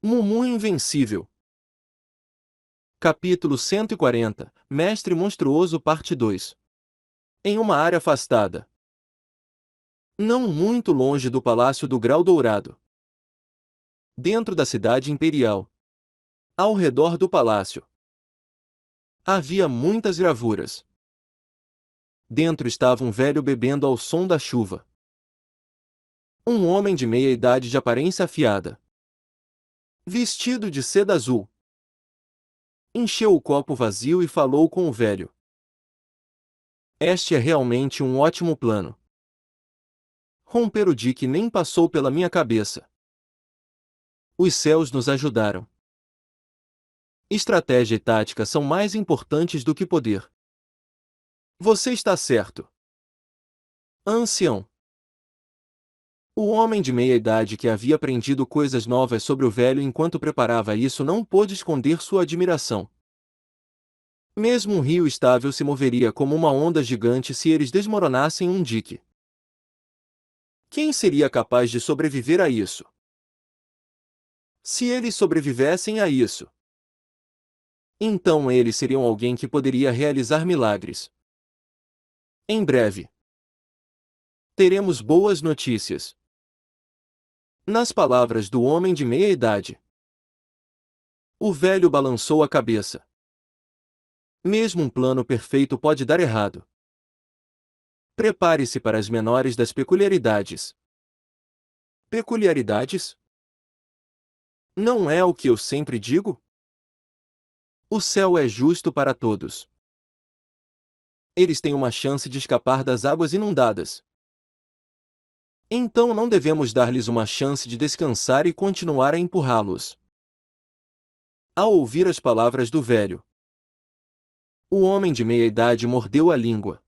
Mumu Invencível. Capítulo 140, Mestre Monstruoso Parte 2. Em uma área afastada. Não muito longe do Palácio do Grau Dourado. Dentro da cidade imperial. Ao redor do palácio. Havia muitas gravuras. Dentro estava um velho bebendo ao som da chuva. Um homem de meia idade de aparência afiada. Vestido de seda azul. Encheu o copo vazio e falou com o velho. Este é realmente um ótimo plano. Romper o dique nem passou pela minha cabeça. Os céus nos ajudaram. Estratégia e tática são mais importantes do que poder. Você está certo. Ancião. O homem de meia idade que havia aprendido coisas novas sobre o velho enquanto preparava isso não pôde esconder sua admiração. Mesmo um rio estável se moveria como uma onda gigante se eles desmoronassem um dique. Quem seria capaz de sobreviver a isso? Se eles sobrevivessem a isso, então eles seriam alguém que poderia realizar milagres. Em breve, teremos boas notícias. Nas palavras do homem de meia idade. O velho balançou a cabeça. Mesmo um plano perfeito pode dar errado. Prepare-se para as menores das peculiaridades. Peculiaridades? Não é o que eu sempre digo? O céu é justo para todos. Eles têm uma chance de escapar das águas inundadas. Então não devemos dar-lhes uma chance de descansar e continuar a empurrá-los. Ao ouvir as palavras do velho, o homem de meia idade mordeu a língua.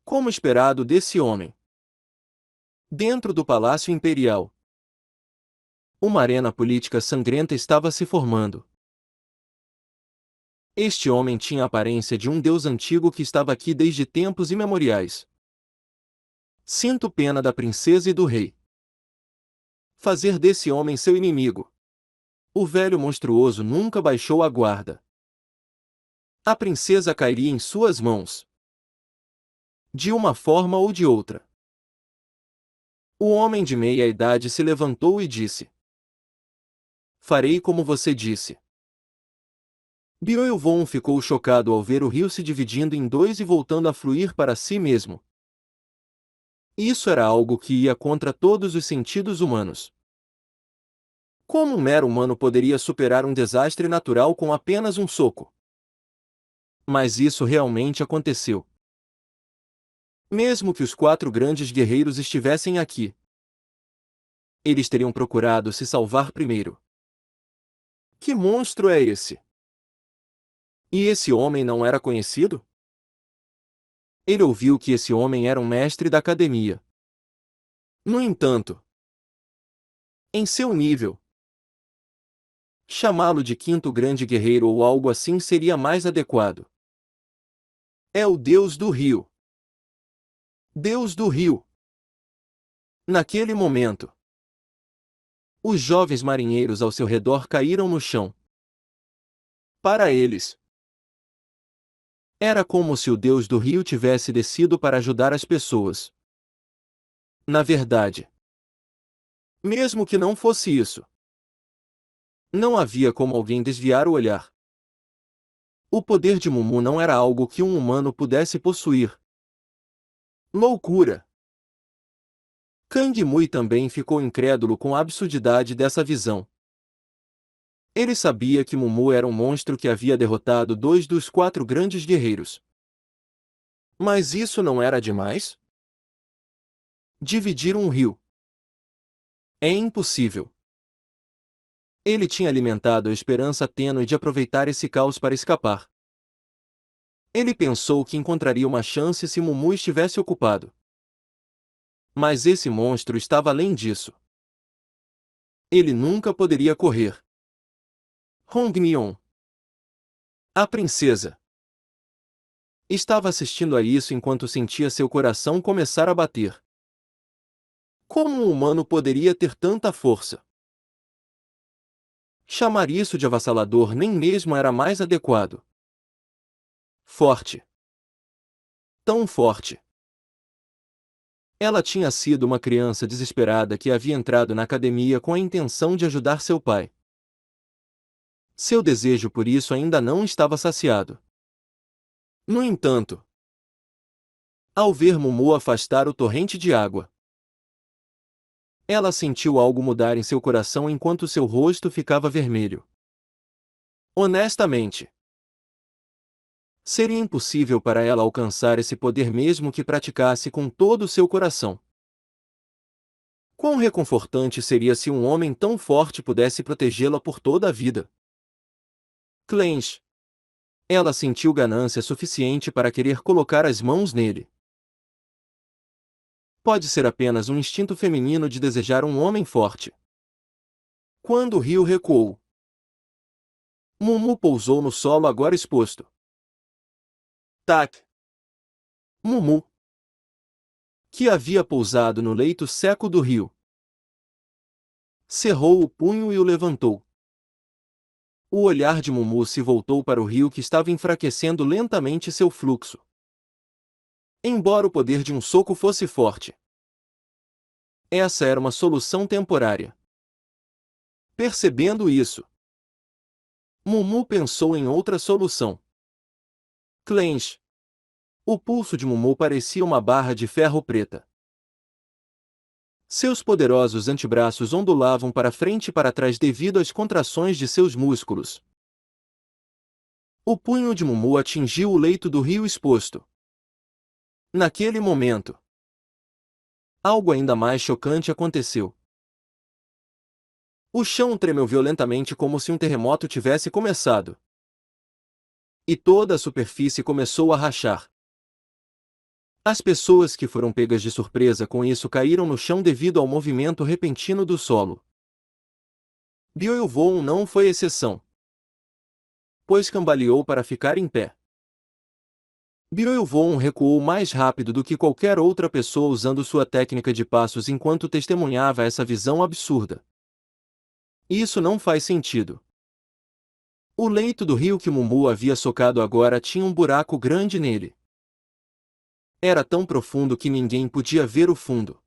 Como esperado desse homem. Dentro do Palácio Imperial, uma arena política sangrenta estava se formando. Este homem tinha a aparência de um deus antigo que estava aqui desde tempos imemoriais. Sinto pena da princesa e do rei. Fazer desse homem seu inimigo. O velho monstruoso nunca baixou a guarda. A princesa cairia em suas mãos. De uma forma ou de outra. O homem de meia idade se levantou e disse: Farei como você disse. Beelzebub ficou chocado ao ver o rio se dividindo em dois e voltando a fluir para si mesmo. Isso era algo que ia contra todos os sentidos humanos. Como um mero humano poderia superar um desastre natural com apenas um soco? Mas isso realmente aconteceu. Mesmo que os 4 grandes guerreiros estivessem aqui, eles teriam procurado se salvar primeiro. Que monstro é esse? E esse homem não era conhecido? Ele ouviu que esse homem era um mestre da academia. No entanto, em seu nível, chamá-lo de quinto grande guerreiro ou algo assim seria mais adequado. É o Deus do Rio. Deus do Rio. Naquele momento, os jovens marinheiros ao seu redor caíram no chão. Para eles, era como se o Deus do Rio tivesse descido para ajudar as pessoas. Na verdade, mesmo que não fosse isso, não havia como alguém desviar o olhar. O poder de Mumu não era algo que um humano pudesse possuir. Loucura! Kang Mui também ficou incrédulo com a absurdidade dessa visão. Ele sabia que Mumu era um monstro que havia derrotado 2 dos 4 grandes guerreiros. Mas isso não era demais? Dividir um rio. É impossível. Ele tinha alimentado a esperança tênue de aproveitar esse caos para escapar. Ele pensou que encontraria uma chance se Mumu estivesse ocupado. Mas esse monstro estava além disso. Ele nunca poderia correr. Hong Mion. A princesa. Estava assistindo a isso enquanto sentia seu coração começar a bater. Como um humano poderia ter tanta força? Chamar isso de avassalador nem mesmo era mais adequado. Forte. Tão forte. Ela tinha sido uma criança desesperada que havia entrado na academia com a intenção de ajudar seu pai. Seu desejo por isso ainda não estava saciado. No entanto, ao ver Mumu afastar o torrente de água, ela sentiu algo mudar em seu coração enquanto seu rosto ficava vermelho. Honestamente, seria impossível para ela alcançar esse poder mesmo que praticasse com todo o seu coração. Quão reconfortante seria se um homem tão forte pudesse protegê-la por toda a vida. Clench. Ela sentiu ganância suficiente para querer colocar as mãos nele. Pode ser apenas um instinto feminino de desejar um homem forte. Quando o rio recuou, Mumu pousou no solo agora exposto. Tac! Mumu, que havia pousado no leito seco do rio, cerrou o punho e o levantou. O olhar de Mumu se voltou para o rio que estava enfraquecendo lentamente seu fluxo. Embora o poder de um soco fosse forte, essa era uma solução temporária. Percebendo isso, Mumu pensou em outra solução. Clench. O pulso de Mumu parecia uma barra de ferro preta. Seus poderosos antebraços ondulavam para frente e para trás devido às contrações de seus músculos. O punho de Mumu atingiu o leito do rio exposto. Naquele momento, algo ainda mais chocante aconteceu. O chão tremeu violentamente como se um terremoto tivesse começado. E toda a superfície começou a rachar. As pessoas que foram pegas de surpresa com isso caíram no chão devido ao movimento repentino do solo. Byoilvon não foi exceção, pois cambaleou para ficar em pé. Byoilvon recuou mais rápido do que qualquer outra pessoa usando sua técnica de passos enquanto testemunhava essa visão absurda. Isso não faz sentido. O leito do rio que Mumu havia socado agora tinha um buraco grande nele. Era tão profundo que ninguém podia ver o fundo.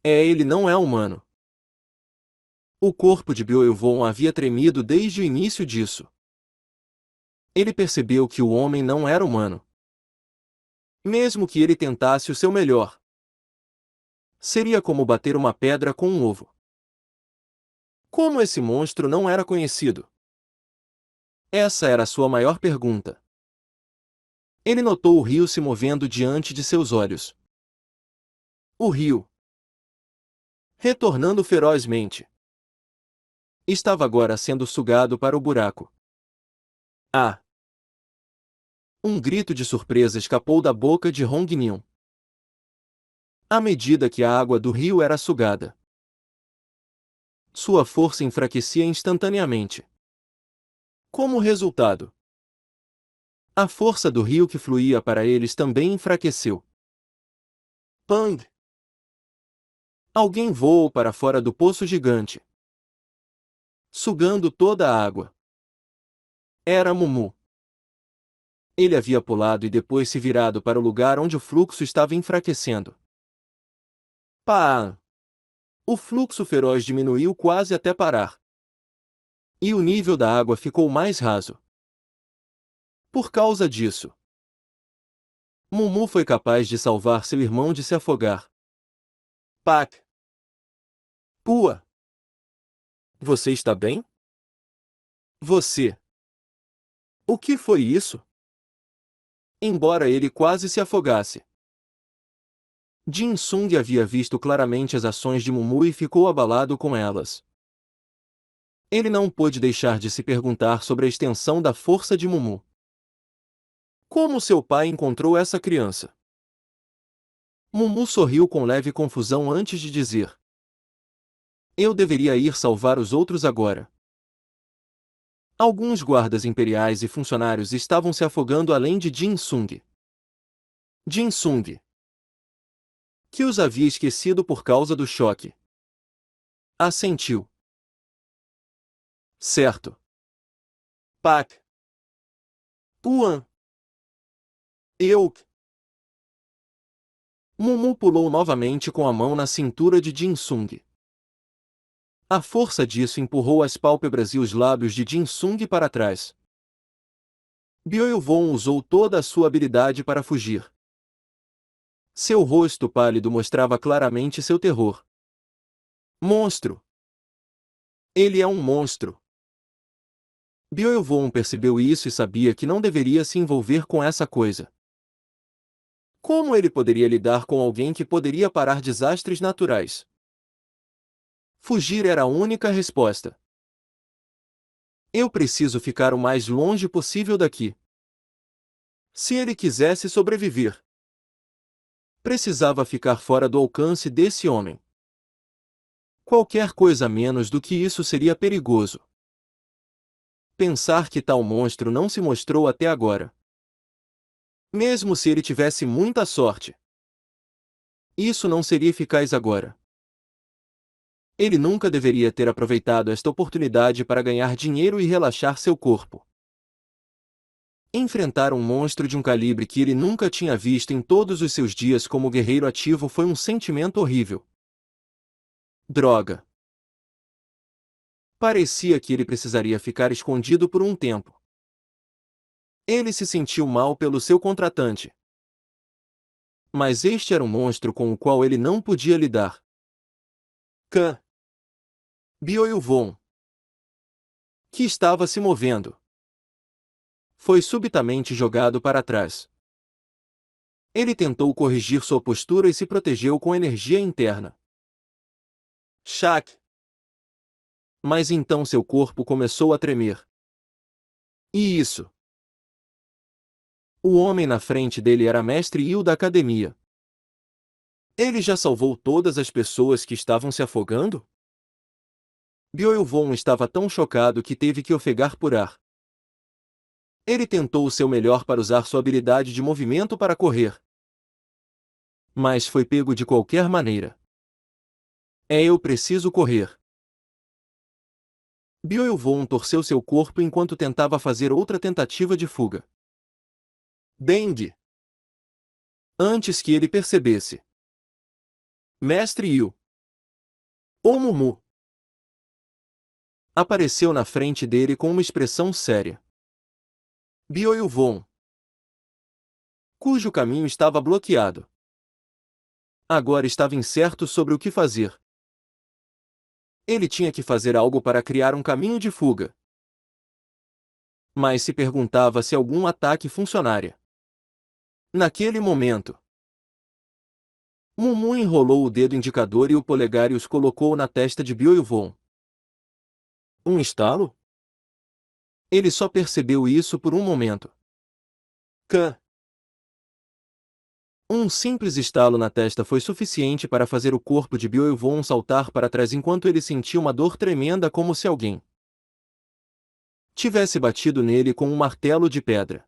Ele não é humano. O corpo de Byoilvon havia tremido desde o início disso. Ele percebeu que o homem não era humano. Mesmo que ele tentasse o seu melhor, seria como bater uma pedra com um ovo. Como esse monstro não era conhecido? Essa era a sua maior pergunta. Ele notou o rio se movendo diante de seus olhos. O rio, retornando ferozmente, estava agora sendo sugado para o buraco. Ah! Um grito de surpresa escapou da boca de Hong Nion. À medida que a água do rio era sugada, sua força enfraquecia instantaneamente. Como resultado, a força do rio que fluía para eles também enfraqueceu. Pang! Alguém voou para fora do poço gigante, sugando toda a água. Era Mumu. Ele havia pulado e depois se virado para o lugar onde o fluxo estava enfraquecendo. Pá! O fluxo feroz diminuiu quase até parar. E o nível da água ficou mais raso. Por causa disso, Mumu foi capaz de salvar seu irmão de se afogar. Pac! Pua! Você está bem? Você! O que foi isso? Embora ele quase se afogasse, Jin Sung havia visto claramente as ações de Mumu e ficou abalado com elas. Ele não pôde deixar de se perguntar sobre a extensão da força de Mumu. Como seu pai encontrou essa criança? Mumu sorriu com leve confusão antes de dizer: Eu deveria ir salvar os outros agora. Alguns guardas imperiais e funcionários estavam se afogando além de Jin Sung. Jin Sung, que os havia esquecido por causa do choque, assentiu. Certo. Pak. Uan. Euk. Mumu pulou novamente com a mão na cintura de Jin-sung. A força disso empurrou as pálpebras e os lábios de Jin-sung para trás. Byoil-von usou toda a sua habilidade para fugir. Seu rosto pálido mostrava claramente seu terror. Monstro! Ele é um monstro! Byoil-von percebeu isso e sabia que não deveria se envolver com essa coisa. Como ele poderia lidar com alguém que poderia parar desastres naturais? Fugir era a única resposta. Eu preciso ficar o mais longe possível daqui. Se ele quisesse sobreviver, precisava ficar fora do alcance desse homem. Qualquer coisa menos do que isso seria perigoso. Pensar que tal monstro não se mostrou até agora. Mesmo se ele tivesse muita sorte, isso não seria eficaz agora. Ele nunca deveria ter aproveitado esta oportunidade para ganhar dinheiro e relaxar seu corpo. Enfrentar um monstro de um calibre que ele nunca tinha visto em todos os seus dias como guerreiro ativo foi um sentimento horrível. Droga! Parecia que ele precisaria ficar escondido por um tempo. Ele se sentiu mal pelo seu contratante. Mas este era um monstro com o qual ele não podia lidar. Khan Byoil-von, que estava se movendo, foi subitamente jogado para trás. Ele tentou corrigir sua postura e se protegeu com energia interna. Shak! Mas então seu corpo começou a tremer. E isso? O homem na frente dele era Mestre Yu da academia. Ele já salvou todas as pessoas que estavam se afogando? Byoil-von estava tão chocado que teve que ofegar por ar. Ele tentou o seu melhor para usar sua habilidade de movimento para correr. Mas foi pego de qualquer maneira. Eu preciso correr. Byoil-von torceu seu corpo enquanto tentava fazer outra tentativa de fuga. Deng! Antes que ele percebesse. Mestre Yu. O Mumu apareceu na frente dele com uma expressão séria. Byoil-von, cujo caminho estava bloqueado, agora estava incerto sobre o que fazer. Ele tinha que fazer algo para criar um caminho de fuga. Mas se perguntava se algum ataque funcionaria. Naquele momento, Mumu enrolou o dedo indicador e o polegar e os colocou na testa de Byoil-von. Um estalo? Ele só percebeu isso por um momento. Khan! Um simples estalo na testa foi suficiente para fazer o corpo de Byoil-von saltar para trás enquanto ele sentia uma dor tremenda como se alguém tivesse batido nele com um martelo de pedra.